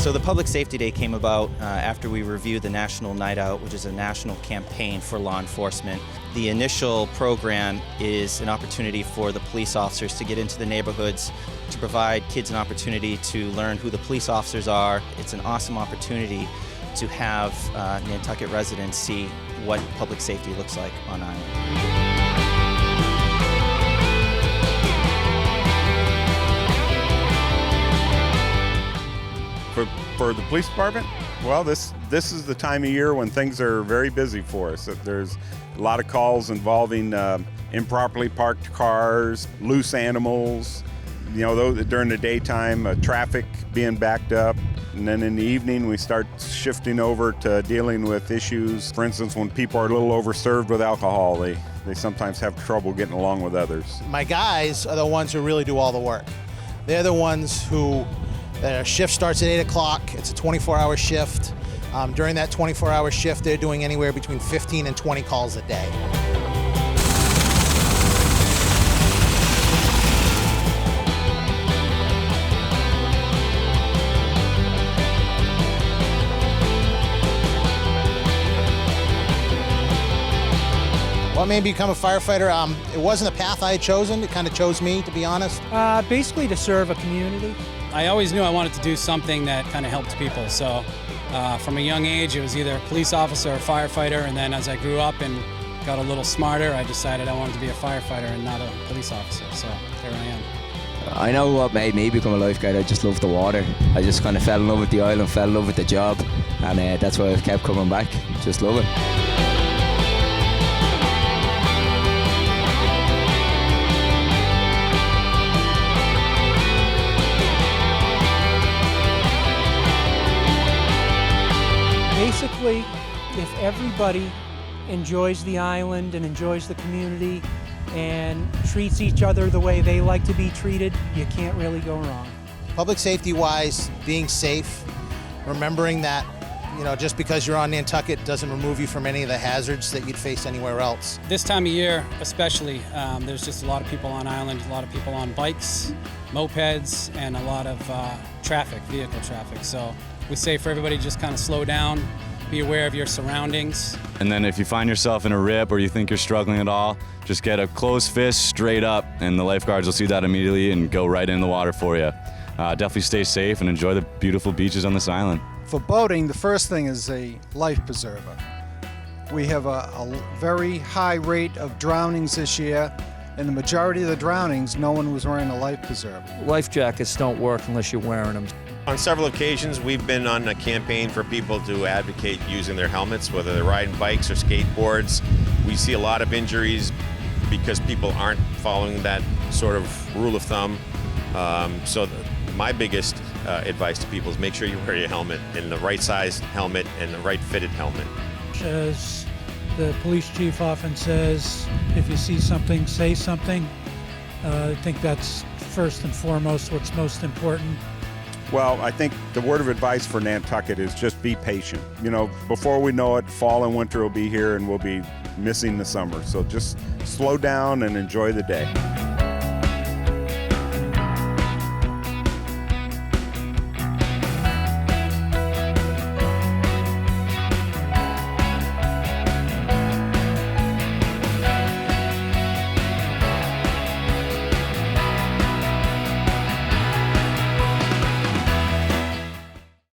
So the Public Safety Day came about after we reviewed the National Night Out, which is a national campaign for law enforcement. The initial program is an opportunity for the police officers to get into the neighborhoods, to provide kids an opportunity to learn who the police officers are. It's an awesome opportunity to have Nantucket residents see what public safety looks like on island. For the police department, well, this is the time of year when things are very busy for us. There's a lot of calls involving improperly parked cars, loose animals, during the daytime, traffic being backed up. And then in the evening, we start shifting over to dealing with issues. For instance, when people are a little overserved with alcohol, they sometimes have trouble getting along with others. My guys are the ones who really do all the work. They're the ones who, their shift starts at 8 o'clock. It's a 24-hour shift. During that 24-hour shift, they're doing anywhere between 15 and 20 calls a day. What made me become a firefighter? It wasn't a path I had chosen. It kind of chose me, to be honest. Basically to serve a community. I always knew I wanted to do something that kind of helped people. So from a young age, it was either a police officer or a firefighter. And then as I grew up and got a little smarter, I decided I wanted to be a firefighter and not a police officer. So here I am. I know what made me become a lifeguard. I just loved the water. I just kind of fell in love with the island, fell in love with the job. And that's why I've kept coming back. Just love it. Basically, if everybody enjoys the island and enjoys the community and treats each other the way they like to be treated, you can't really go wrong. Public safety-wise, being safe, remembering that, just because you're on Nantucket doesn't remove you from any of the hazards that you'd face anywhere else. This time of year, especially, there's just a lot of people on island, a lot of people on bikes, mopeds, and a lot of vehicle traffic. So we say for everybody, just kind of slow down, be aware of your surroundings. And then if you find yourself in a rip or you think you're struggling at all, just get a closed fist straight up and the lifeguards will see that immediately and go right in the water for you. Definitely stay safe and enjoy the beautiful beaches on this island. For boating, the first thing is a life preserver. We have a very high rate of drownings this year, and the majority of the drownings, no one was wearing a life preserver. Life jackets don't work unless you're wearing them. On several occasions, we've been on a campaign for people to advocate using their helmets, whether they're riding bikes or skateboards. We see a lot of injuries because people aren't following that sort of rule of thumb. My biggest advice to people is make sure you wear your helmet, and the right sized helmet and the right fitted helmet. As the police chief often says, if you see something, say something. I think that's first and foremost what's most important. Well, I think the word of advice for Nantucket is just be patient. Before we know it, fall and winter will be here and we'll be missing the summer. So just slow down and enjoy the day.